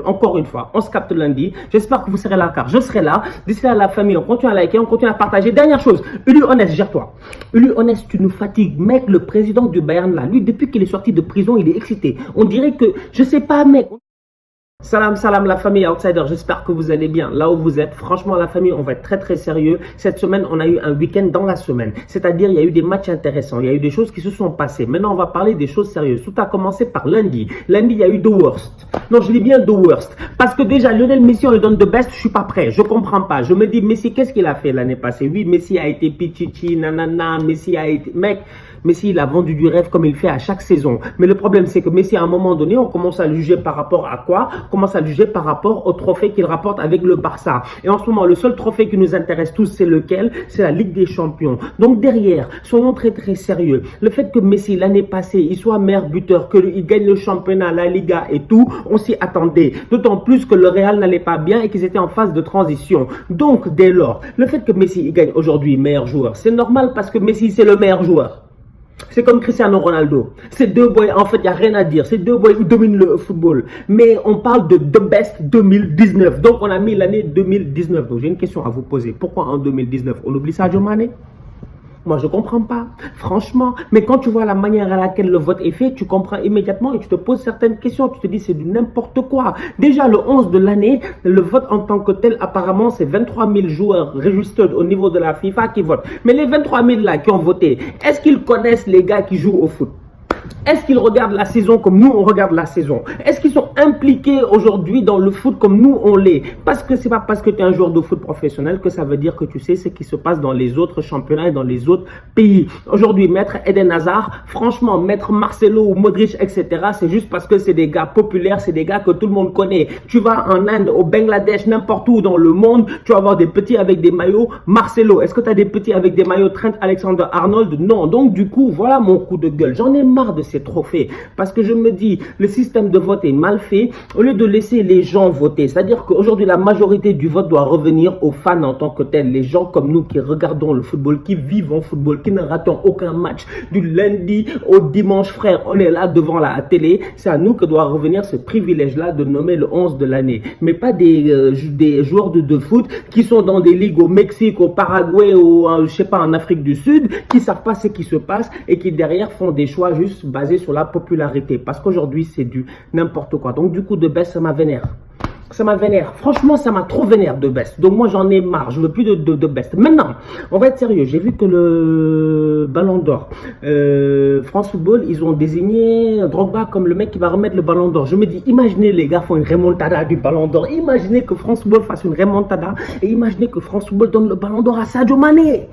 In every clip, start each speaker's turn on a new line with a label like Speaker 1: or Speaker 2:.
Speaker 1: Encore une fois, on se capte lundi. J'espère que vous serez là car je serai là. D'ici là, la famille, on continue à liker, on continue à partager. Dernière chose, Ulu Honest, gère-toi. Ulu Honest, tu nous fatigues. Mec, le président du Bayern là, lui, depuis qu'il est sorti de prison, il est excité. On dirait que, je sais pas, mec. Salam, salam la famille Outsider, j'espère que vous allez bien là où vous êtes. Franchement la famille, on va être très sérieux. Cette semaine, on a eu un week-end dans la semaine. C'est-à-dire, il y a eu des matchs intéressants, il y a eu des choses qui se sont passées. Maintenant, on va parler des choses sérieuses. Tout a commencé par lundi. Lundi, il y a eu the worst. Non, je dis bien the worst. Parce que déjà, Lionel Messi, on lui donne the best, je suis pas prêt. Je comprends pas. Je me dis, Messi, qu'est-ce qu'il a fait l'année passée? Oui, Messi a été pichichi, nanana, Messi a été... Mec, Messi, il a vendu du rêve comme il fait à chaque saison. Mais le problème, c'est que Messi, à un moment donné, on commence à le juger par rapport à quoi? On commence à le juger par rapport au trophée qu'il rapporte avec le Barça. Et en ce moment, le seul trophée qui nous intéresse tous, c'est lequel? C'est la Ligue des Champions. Donc derrière, soyons très sérieux. Le fait que Messi, l'année passée, il soit meilleur buteur, qu'il gagne le championnat, la Liga et tout, on s'y attendait. D'autant plus que le Real n'allait pas bien et qu'ils étaient en phase de transition. Donc, dès lors, le fait que Messi il gagne aujourd'hui meilleur joueur, c'est normal parce que Messi, c'est le meilleur joueur. C'est comme Cristiano Ronaldo. Ces deux boys, en fait, il n'y a rien à dire. Ces deux boys, ils dominent le football. Mais on parle de The Best 2019. Donc, on a mis l'année 2019. Donc, j'ai une question à vous poser. Pourquoi en 2019, on oublie Sadio Mané? Moi, je ne comprends pas, franchement. Mais quand tu vois la manière à laquelle le vote est fait, tu comprends immédiatement et tu te poses certaines questions. Tu te dis, c'est du n'importe quoi. Déjà, le 11 de l'année, le vote en tant que tel, apparemment, c'est 23 000 joueurs registered au niveau de la FIFA qui votent. Mais les 23 000 là qui ont voté, est-ce qu'ils connaissent les gars qui jouent au foot? Est-ce qu'ils regardent la saison comme nous on regarde la saison? Est-ce qu'ils sont impliqués aujourd'hui dans le foot comme nous on l'est? Parce que c'est pas parce que tu es un joueur de foot professionnel que ça veut dire que tu sais ce qui se passe dans les autres championnats et dans les autres pays. Aujourd'hui, mettre Eden Hazard, franchement, mettre Marcelo ou Modric, etc., c'est juste parce que c'est des gars populaires, c'est des gars que tout le monde connaît. Tu vas en Inde, au Bangladesh, n'importe où dans le monde, tu vas avoir des petits avec des maillots Marcelo. Est-ce que tu as des petits avec des maillots Trent Alexander-Arnold? Non. Donc du coup, voilà mon coup de gueule. J'en ai marre de ces trophées parce que je me dis le système de vote est mal fait au lieu de laisser les gens voter. C'est-à-dire qu'aujourd'hui la majorité du vote doit revenir aux fans en tant que tels, les gens comme nous qui regardons le football, qui vivons le football, qui ne ratons aucun match du lundi au dimanche, frère. On est là devant la télé, c'est à nous que doit revenir ce privilège-là de nommer le 11 de l'année, mais pas des joueurs de foot qui sont dans des ligues au Mexique, au Paraguay ou je sais pas en Afrique du Sud, qui savent pas ce qui se passe et qui derrière font des choix juste basé sur la popularité, parce qu'aujourd'hui c'est du n'importe quoi. Donc du coup de Best, ça m'a vénère. Ça m'a vénère. Franchement, ça m'a trop vénère de Best. Donc moi j'en ai marre. Je veux plus de Best. Maintenant, on va être sérieux. J'ai vu que le Ballon d'Or, France Football, ils ont désigné Drogba comme le mec qui va remettre le Ballon d'Or. Je me dis, imaginez les gars font une remontada du Ballon d'Or. Imaginez que France Football fasse une remontada et imaginez que France Football donne le Ballon d'Or à Sadio Mané.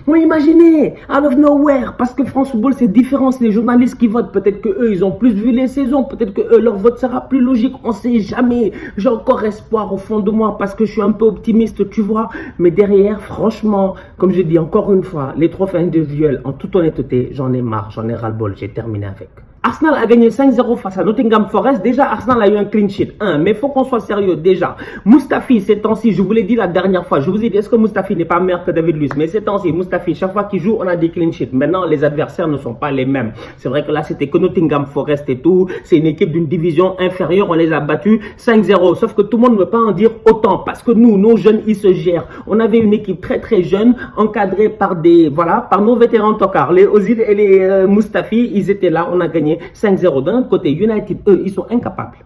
Speaker 1: Oui, imaginez, out of nowhere, parce que France Football c'est différent, c'est les journalistes qui votent, peut-être que eux ils ont plus vu les saisons, peut-être que eux, leur vote sera plus logique, on sait jamais. J'ai encore espoir au fond de moi parce que je suis un peu optimiste, tu vois, mais derrière, franchement, comme je dis encore une fois, les trophées individuels, en toute honnêteté, j'en ai marre, j'en ai ras-le-bol, j'ai terminé avec. Arsenal a gagné 5-0 face à Nottingham Forest. Déjà, Arsenal a eu un clean sheet. Mais il faut qu'on soit sérieux déjà. Mustafi, ces temps-ci, je vous l'ai dit la dernière fois, je vous ai dit, est-ce que Mustafi n'est pas meilleur que David Luiz? Mais ces temps-ci, Mustafi, chaque fois qu'il joue, on a des clean sheets. Maintenant, les adversaires ne sont pas les mêmes. C'est vrai que là, c'était que Nottingham Forest et tout. C'est une équipe d'une division inférieure. On les a battus 5-0. Sauf que tout le monde ne veut pas en dire autant. Parce que nous, nos jeunes, ils se gèrent. On avait une équipe très jeune, encadrée par des, voilà, par nos vétérans tocards. Les Ozil et les Mustafi, ils étaient là. On a gagné 5-0. D'un côté, United, eux, ils sont incapables.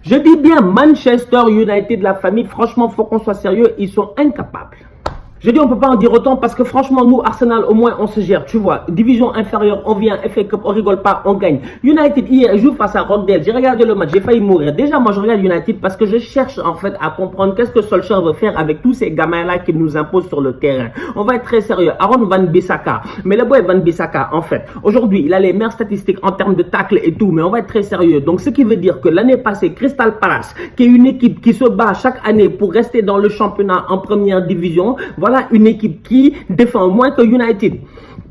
Speaker 1: Je dis bien Manchester United, la famille, franchement, faut qu'on soit sérieux, ils sont incapables. Je dis on peut pas en dire autant parce que franchement nous Arsenal au moins on se gère, tu vois, division inférieure, on vient, FA Cup, on rigole pas, on gagne. United hier joue face à Rochdale, j'ai regardé le match, j'ai failli mourir. Déjà moi je regarde United parce que je cherche en fait à comprendre qu'est-ce que Solskjaer veut faire avec tous ces gamins là qu'il nous impose sur le terrain. On va être très sérieux, Aaron Wan-Bissaka, mais le boy Wan-Bissaka en fait, aujourd'hui il a les meilleures statistiques en termes de tacle et tout, mais on va être très sérieux. Donc ce qui veut dire que l'année passée, Crystal Palace, qui est une équipe qui se bat chaque année pour rester dans le championnat en première division, voilà une équipe qui défend moins que United.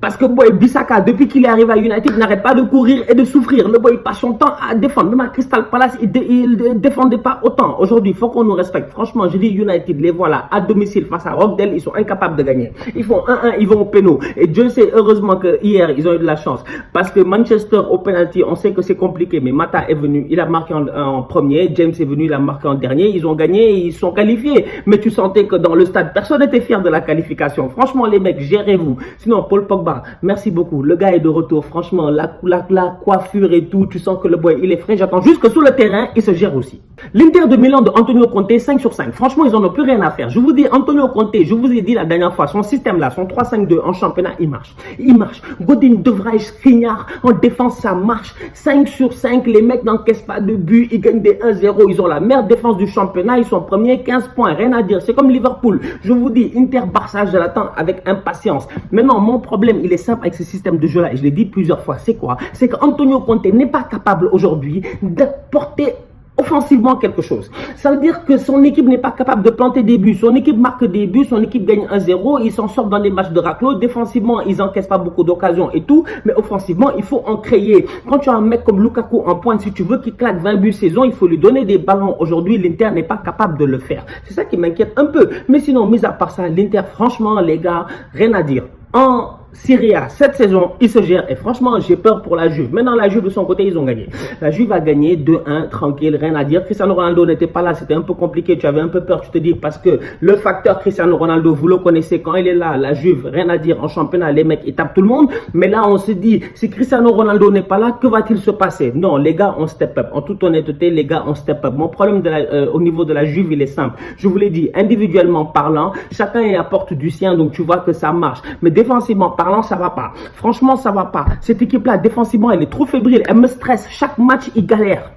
Speaker 1: Parce que boy, Bissaka, depuis qu'il est arrivé à United, n'arrête pas de courir et de souffrir. Le boy passe son temps à défendre. Même à Crystal Palace, il ne défendait pas autant. Aujourd'hui, il faut qu'on nous respecte. Franchement, je dis United, les voilà, à domicile face à Rockdale, ils sont incapables de gagner. Ils font 1-1, ils vont au péno. Et Dieu sait, heureusement que hier, ils ont eu de la chance. Parce que Manchester, au penalty, on sait que c'est compliqué. Mais Mata est venu, il a marqué en premier. James est venu, il a marqué en dernier. Ils ont gagné, ils sont qualifiés. Mais tu sentais que dans le stade, personne n'était fier de la qualification. Franchement, les mecs, gérez-vous. Sinon, Paul Pogba, merci beaucoup. Le gars est de retour. Franchement, la coiffure et tout, tu sens que le boy, il est frais. J'attends juste que sur le terrain, il se gère aussi. L'Inter de Milan de Antonio Conte, 5 sur 5. Franchement, ils en ont plus rien à faire. Je vous dis, Antonio Conte, je vous ai dit la dernière fois, son système là, son 3-5-2 en championnat, il marche. Il marche. Godin, De Vrij, Skriniar, en défense, ça marche. 5 sur 5, les mecs n'encaissent pas de but, ils gagnent des 1-0. Ils ont la meilleure défense du championnat, ils sont premiers, 15 points, rien à dire. C'est comme Liverpool. Je vous dis, Inter-Barça, je l'attends avec impatience. Maintenant, mon problème, il est simple avec ce système de jeu-là, et je l'ai dit plusieurs fois, c'est quoi? C'est qu'Antonio Conte n'est pas capable aujourd'hui d'apporter offensivement quelque chose. Ça veut dire que son équipe n'est pas capable de planter des buts. Son équipe marque des buts, son équipe gagne 1-0, ils s'en sortent dans des matchs de raclos. Défensivement, ils n'encaissent pas beaucoup d'occasions et tout, mais offensivement, il faut en créer. Quand tu as un mec comme Lukaku en pointe, si tu veux qu'il claque 20 buts saison, il faut lui donner des ballons. Aujourd'hui, l'Inter n'est pas capable de le faire. C'est ça qui m'inquiète un peu. Mais sinon, mis à part ça, l'Inter, franchement, les gars, rien à dire. En Serie A, cette saison, il se gère et franchement, j'ai peur pour la Juve. Maintenant, la Juve de son côté, ils ont gagné. La Juve a gagné 2-1, tranquille, rien à dire. Cristiano Ronaldo n'était pas là, c'était un peu compliqué. Tu avais un peu peur, tu te dis, parce que le facteur Cristiano Ronaldo, vous le connaissez, quand il est là, la Juve, rien à dire. En championnat, les mecs, ils tapent tout le monde. Mais là, on se dit, si Cristiano Ronaldo n'est pas là, que va-t-il se passer? Non, les gars, on step up. En toute honnêteté, les gars, on step up. Mon problème au niveau de la Juve, il est simple. Je vous l'ai dit, individuellement parlant, chacun y apporte du sien, donc tu vois que ça marche. Mais défensivement parlant, ça va pas. Franchement, ça va pas. Cette équipe-là, défensivement, elle est trop fébrile. Elle me stresse. Chaque match, ils galèrent.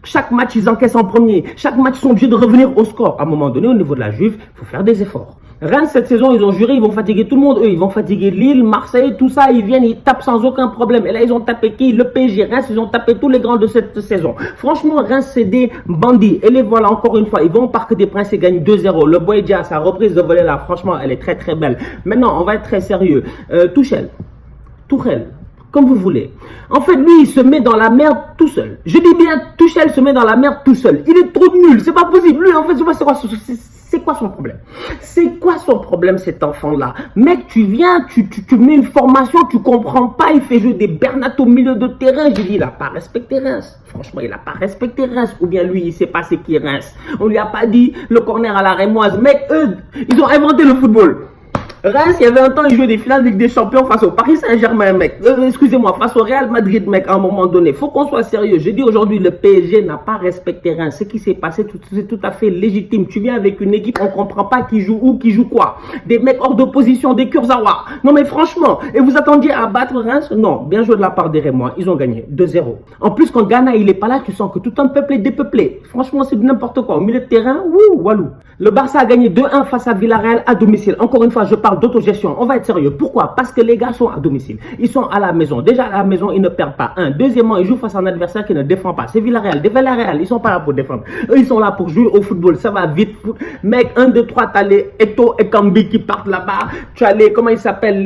Speaker 1: Chaque match, ils encaissent en premier. Chaque match, ils sont obligés de revenir au score. À un moment donné, au niveau de la Juve, il faut faire des efforts. Rennes, cette saison, ils ont juré, ils vont fatiguer tout le monde. Eux, ils vont fatiguer Lille, Marseille, tout ça. Ils viennent, ils tapent sans aucun problème. Et là, ils ont tapé qui? Le PSG. Reims, ils ont tapé tous les grands de cette saison. Franchement, Reims, c'est des bandits. Et les voilà, encore une fois. Ils vont au Parc des Princes et gagnent 2-0. Le Boydia, sa reprise de volet là, franchement, elle est très, très belle. Maintenant, on va être très sérieux. Tuchel, comme vous voulez. En fait, lui, il se met dans la merde tout seul. Je dis bien, Tuchel se met dans la merde tout seul. Il est trop nul, c'est pas possible. Lui, en fait, c'est quoi son problème? C'est quoi son problème, cet enfant-là? Mec, tu viens, tu mets une formation, tu comprends pas, il fait jouer des Bernat au milieu de terrain. J'ai dit, il a pas respecté Reims. Franchement, il a pas respecté Reims. Ou bien lui, il sait pas c'est qui Reims. On lui a pas dit le corner à la rémoise. Mec, eux, ils ont inventé le football. Reims, il y avait un temps, il jouait des finales de Ligue des Champions face au Paris Saint-Germain, mec. Excusez-moi, face au Real Madrid, mec, à un moment donné. Faut qu'on soit sérieux. Je dis aujourd'hui, le PSG n'a pas respecté Reims. Ce qui s'est passé, c'est tout à fait légitime. Tu viens avec une équipe, on comprend pas qui joue où, qui joue quoi. Des mecs hors d'opposition, des Kurzawa. Non, mais franchement, et vous attendiez à battre Reims? Non, bien joué de la part des Rémois. Ils ont gagné 2-0. En plus, quand Ghana, il est pas là, tu sens que tout un peuple est dépeuplé. Franchement, c'est n'importe quoi. Au milieu de terrain, wouh, walou. Le Barça a gagné 2-1 face à Villarreal à domicile. Encore une fois, je parle d'autogestion. On va être sérieux. Pourquoi? Parce que les gars sont à domicile. Ils sont à la maison. Déjà, à la maison, ils ne perdent pas. Deuxièmement, ils jouent face à un adversaire qui ne défend pas. C'est Villarreal. Des Villarreal, ils sont pas là pour défendre. Eux, ils sont là pour jouer au football. Ça va vite. Mec, 1, 2, 3, t'as les Eto et Kambi qui partent là-bas. Tu as les, comment ils s'appellent,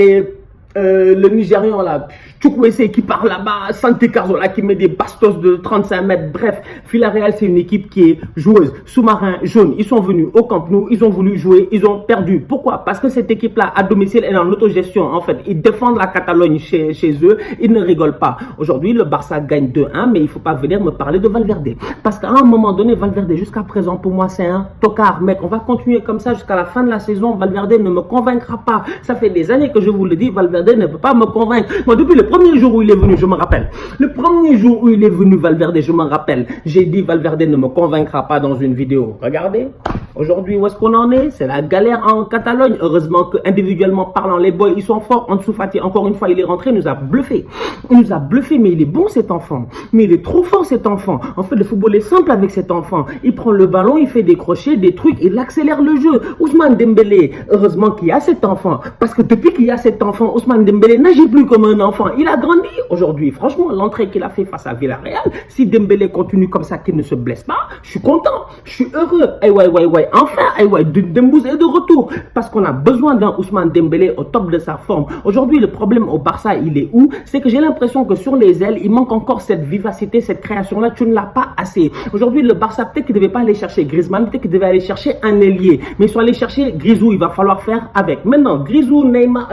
Speaker 1: le Nigérian là, Chukwueze qui part là-bas, Santé Carzola qui met des bastos de 35 mètres. Bref, Villarreal, c'est une équipe qui est joueuse. Sous-marin, jaune, ils sont venus au Camp Nou, ils ont voulu jouer, ils ont perdu. Pourquoi? Parce que cette équipe-là, à domicile, elle est en autogestion. En fait, ils défendent la Catalogne chez eux, ils ne rigolent pas. Aujourd'hui, le Barça gagne 2-1, mais il ne faut pas venir me parler de Valverde. Parce qu'à un moment donné, Valverde, jusqu'à présent, pour moi, c'est un tocard. Mec, on va continuer comme ça jusqu'à la fin de la saison. Valverde ne me convaincra pas. Ça fait des années que je vous le dis, Valverde ne peut pas me convaincre. Moi, depuis le premier jour où il est venu, je me rappelle. Le premier jour où il est venu, Valverde, je me rappelle. J'ai dit, Valverde ne me convaincra pas dans une vidéo. Regardez. Aujourd'hui, où est-ce qu'on en est? C'est la galère en Catalogne. Heureusement que individuellement parlant, les boys, ils sont forts. Ansu Fati, encore une fois, il est rentré, il nous a bluffé. Il nous a bluffé, mais il est bon cet enfant. Mais il est trop fort cet enfant. En fait, le football est simple avec cet enfant. Il prend le ballon, il fait des crochets, des trucs, il accélère le jeu. Ousmane Dembélé, heureusement qu'il y a cet enfant. Parce que depuis qu'il y a cet enfant, Ousmane Dembélé n'agit plus comme un enfant. Il a grandi aujourd'hui. Franchement, l'entrée qu'il a fait face à Villarreal, si Dembélé continue comme ça, qu'il ne se blesse pas, je suis content. Je suis heureux. Eh ouais. enfin, Dembouz est de retour. Parce qu'on a besoin d'un Ousmane Dembélé au top de sa forme. Aujourd'hui, le problème au Barça, il est où? C'est que j'ai l'impression que sur les ailes, il manque encore cette vivacité, cette création-là. Tu ne l'as pas assez. Aujourd'hui, le Barça, peut-être qu'il ne devait pas aller chercher Griezmann, peut-être qu'il devait aller chercher un ailier. Mais ils sont allés chercher Grisou, il va falloir faire avec. Maintenant, Grisou, Neymar,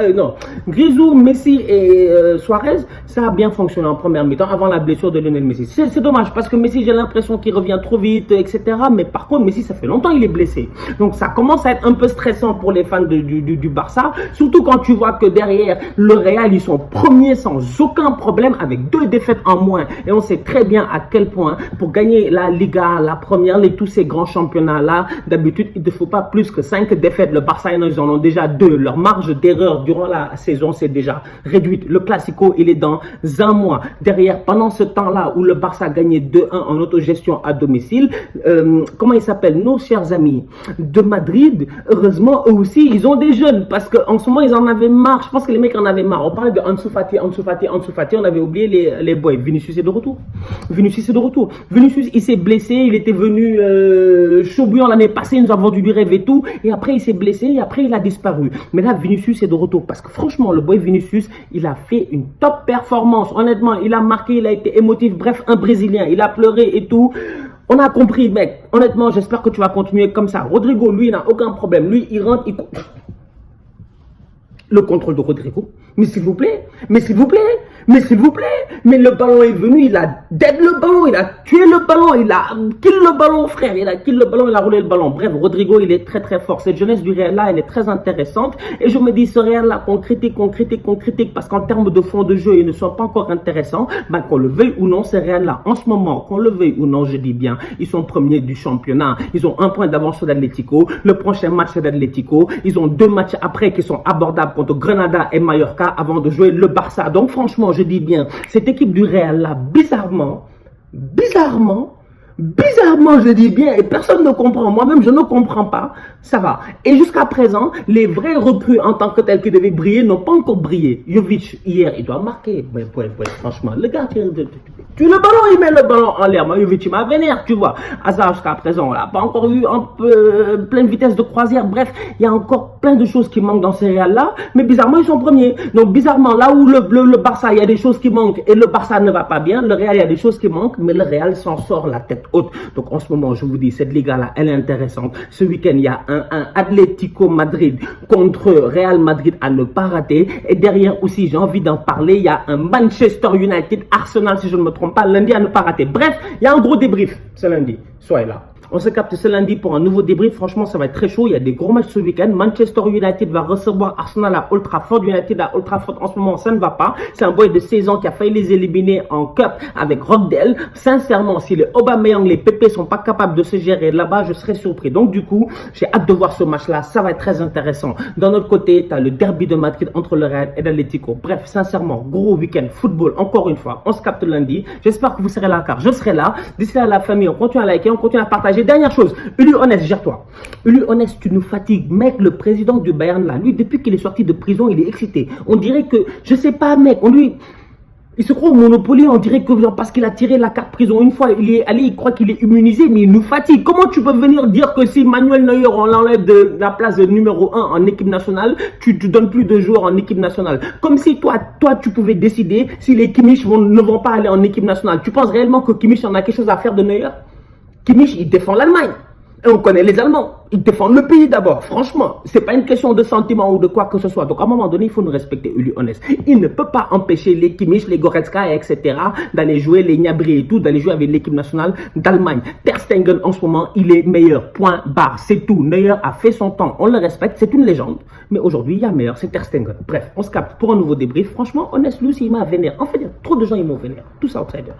Speaker 1: Grisou, Messi et Suarez, ça a bien fonctionné en première mi-temps avant la blessure de Lionel Messi. C'est dommage parce que Messi, j'ai l'impression qu'il revient trop vite, etc. Mais par contre, Messi, ça fait longtemps qu'il est blessé. Donc ça commence à être un peu stressant pour les fans du Barça. Surtout quand tu vois que derrière le Real, ils sont premiers sans aucun problème avec 2 défaites en moins. Et on sait très bien à quel point pour gagner la Liga, la Première Ligue, tous ces grands championnats-là, d'habitude, il ne faut pas plus que 5 défaites. Le Barça, ils en ont déjà 2. Leur marge d'erreur durant la saison, c'est déjà réduite. Le Classico, il est dans un mois. Derrière, pendant ce temps-là où le Barça gagnait 2-1 en autogestion à domicile, comment ils s'appellent, nos chers amis de Madrid, heureusement, eux aussi, ils ont des jeunes parce qu'en ce moment, ils en avaient marre. Je pense que les mecs en avaient marre. On parlait de Ansu Fati, on avait oublié les boys. Vinicius est de retour. Vinicius est de retour. Vinicius, il s'est blessé, il était venu chaud bouillant l'année passée, nous avons vendu du rêve et tout, et après il s'est blessé, et après il a disparu. Mais là, Vinicius est de retour parce que franchement, le boy Vinicius, il a fait une top performance. Honnêtement, il a marqué, il a été émotif, bref, un Brésilien, il a pleuré et tout. On a compris, mec. Honnêtement, j'espère que tu vas continuer comme ça. Rodrigo, lui, il n'a aucun problème. Lui, il rentre, le contrôle de Rodrigo. Mais s'il vous plaît, mais s'il vous plaît, mais s'il vous plaît, mais le ballon est venu, il a dead le ballon, il a tué le ballon, il a kill le ballon, frère, il a kill le ballon, il a roulé le ballon. Bref, Rodrigo, il est très très fort. Cette jeunesse du Real là, elle est très intéressante. Et je me dis, ce Real là, qu'on critique, parce qu'en termes de fond de jeu, ils ne sont pas encore intéressants. Ben, qu'on le veuille ou non, ce Real là, en ce moment, qu'on le veuille ou non, je dis bien, ils sont premiers du championnat. Ils ont 1 point d'avance sur l'Atlético. Le prochain match, c'est l'Atlético. Ils ont 2 matchs après qui sont abordables contre Grenada et Mallorca avant de jouer le Barça. Donc franchement, je dis bien, cette équipe du Real là, bizarrement, je dis bien, et personne ne comprend, moi-même je ne comprends pas, ça va. Et jusqu'à présent, les vrais recrues en tant que tels qui devaient briller n'ont pas encore brillé. Jovic, hier, il doit marquer. Ouais, franchement, le gars, tu le ballon, il met le ballon en l'air. Moi, Jovic, il m'a vénère, tu vois. Hazard, jusqu'à présent, on n'a pas encore eu pleine vitesse de croisière. Bref, il y a encore plein de choses qui manquent dans ces Real-là, mais bizarrement, ils sont premiers. Donc, bizarrement, là où le Barça, il y a des choses qui manquent et le Barça ne va pas bien, le Real, il y a des choses qui manquent, mais le Real s'en sort la tête haute. Donc en ce moment, je vous dis, cette Liga-là, elle est intéressante. Ce week-end, il y a un Atlético Madrid contre Real Madrid à ne pas rater. Et derrière aussi, j'ai envie d'en parler, il y a un Manchester United, Arsenal, si je ne me trompe pas, lundi à ne pas rater. Bref, il y a un gros débrief ce lundi. Soyez là. On se capte ce lundi pour un nouveau débrief. Franchement, ça va être très chaud. Il y a des gros matchs ce week-end. Manchester United va recevoir Arsenal à Old Trafford. United à Old Trafford, en ce moment, ça ne va pas. C'est un boy de 16 ans qui a failli les éliminer en Cup avec Rockdale. Sincèrement, si les Aubameyang, les Pepe sont pas capables de se gérer là-bas, je serais surpris. Donc, du coup, j'ai hâte de voir ce match-là. Ça va être très intéressant. D'un autre côté, tu as le derby de Madrid entre le Real et l'Atlético. Bref, sincèrement, gros week-end football. Encore une fois, on se capte lundi. J'espère que vous serez là car je serai là. D'ici là, la famille, on continue à liker, on continue à partager. Dernière chose, Uli Honest, gère-toi. Uli Honest, tu nous fatigues. Mec, le président du Bayern là, lui, depuis qu'il est sorti de prison, il est excité. On dirait que, je sais pas, mec, il se croit au Monopoly, on dirait que parce qu'il a tiré la carte prison une fois, il est allé, il croit qu'il est immunisé, mais il nous fatigue. Comment tu peux venir dire que si Manuel Neuer, on l'enlève de la place de numéro 1 en équipe nationale, tu te donnes plus de joueurs en équipe nationale? Comme si toi, tu pouvais décider si les Kimmich ne vont pas aller en équipe nationale. Tu penses réellement que Kimmich en a quelque chose à faire de Neuer? Kimmich, il défend l'Allemagne. Et on connaît les Allemands. Ils défendent le pays d'abord. Franchement, c'est pas une question de sentiment ou de quoi que ce soit. Donc, à un moment donné, il faut nous respecter, Uli Honest. Il ne peut pas empêcher les Kimmich, les Goretzka, etc., d'aller jouer les Gnabry et tout, d'aller jouer avec l'équipe nationale d'Allemagne. Ter Stegen, en ce moment, il est meilleur. Point barre. C'est tout. Neuer a fait son temps. On le respecte. C'est une légende. Mais aujourd'hui, il y a meilleur. C'est Ter Stegen. Bref, on se capte pour un nouveau débrief. Franchement, Honest, lui aussi, il m'a vénère. En fait, il y a trop de gens, ils m'ont vénère. Tous outsiders.